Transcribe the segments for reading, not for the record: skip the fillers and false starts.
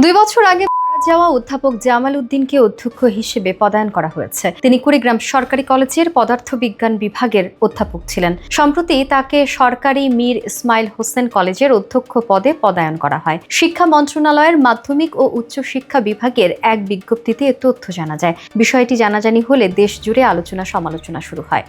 2 বছর আগে মারা যাওয়া অধ্যাপক জামাল উদ্দিনকে অধ্যক্ষ হিসেবে পদায়ন করা হয়েছে। তিনি কুড়িগ্রাম সরকারি কলেজের পদার্থবিজ্ঞান বিভাগের অধ্যাপক ছিলেন। সম্প্রতি তাকে সরকারি মীর ইসমাইল হোসেন কলেজের অধ্যক্ষ পদে পদায়ন করা হয়। শিক্ষা মন্ত্রণালয়ের মাধ্যমিক ও উচ্চ শিক্ষা বিভাগের এক বিজ্ঞপ্তিতে এ তথ্য জানা যায়। বিষয়টি জানাজানি হলে দেশ জুড়ে আলোচনা সমালোচনা শুরু হয়।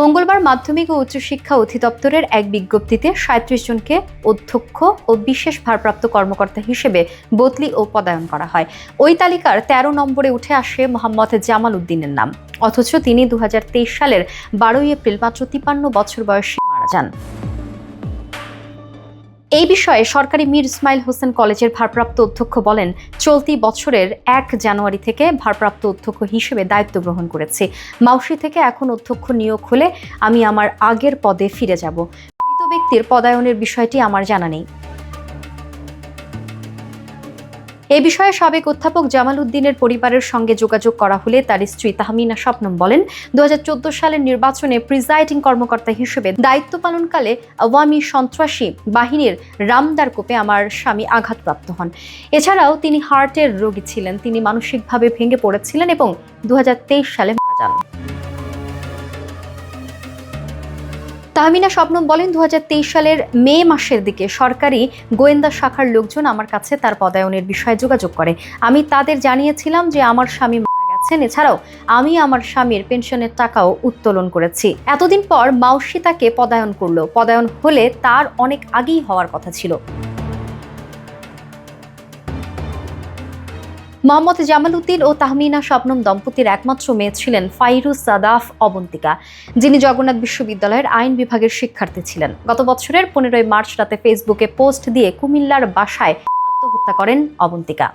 মঙ্গলবার মাধ্যমিক ও উচ্চশিক্ষা অধিদপ্তরের এক বিজ্ঞপ্তিতে ৩৭ জনকে অধ্যক্ষ ও বিশেষ ভারপ্রাপ্ত কর্মকর্তা হিসেবে বদলি ও পদায়ন করা হয়। ওই তালিকার ১৩ নম্বরে উঠে আসে মোহাম্মদ জামাল উদ্দিনের নাম, অথচ তিনি ২০২৩ সালের ১২ এপ্রিল মাত্র ৫৩ বছর বয়সে মারা যান। এই বিষয়ে সরকারি মীর ইসমাইল হোসেন কলেজের ভারপ্রাপ্ত অধ্যক্ষ বলেন, চলতি বছরের ১ জানুয়ারি থেকে ভারপ্রাপ্ত অধ্যক্ষ হিসেবে দায়িত্ব গ্রহণ করেছি। মাউশি থেকে এখন অধ্যক্ষ নিয়োগ হলে আমি আমার আগের পদে ফিরে যাব। মৃত ব্যক্তির পদায়নের বিষয়টি আমার জানা নেই। এ বিষয়ে সাবেক অধ্যাপক জামাল উদ্দিনের পরিবারের সঙ্গে যোগাযোগ করা হলে তার স্ত্রী তাহমিনা শবনম বলেন, ২০১৪ সালের নির্বাচনে প্রিজাইডিং কর্মকর্তা হিসেবে দায়িত্ব পালনকালে আওয়ামী সন্ত্রাসী বাহিনীর রামদার কোপে আমার স্বামী আঘাতপ্রাপ্ত হন। এছাড়াও তিনি হার্টের রোগী ছিলেন। তিনি মানসিকভাবে ভেঙে পড়েছিলেন এবং ২০২৩ সালে মারা যান। তাহমিনা শবনম বলেন, ২০২৩ সালের মে মাসের দিকে সরকারি গোয়েন্দা শাখার লোকজন আমার কাছে তার পদায়নের বিষয়ে যোগাযোগ করে। আমি তাদের জানিয়েছিলাম যে আমার স্বামী মারা গেছেন। এছাড়াও আমি আমার স্বামীর পেনশনের টাকাও উত্তোলন করেছি। এতদিন পর মাউশি তাকে পদায়ন করলো। পদায়ন হলে তার অনেক আগেই হওয়ার কথা ছিল। মোহাম্মদ জামাল উদ্দিন ও তাহমিনা শবনম দম্পতির একমাত্র মেয়ে ছিলেন ফাইরুজ সাদাফ অবন্তিকা, যিনি জগন্নাথ বিশ্ববিদ্যালয়ের আইন বিভাগের শিক্ষার্থী ছিলেন। গত বছরের ১৫ মার্চ রাতে ফেসবুকে পোস্ট দিয়ে কুমিল্লার বাসায় আত্মহত্যা করেন অবন্তিকা।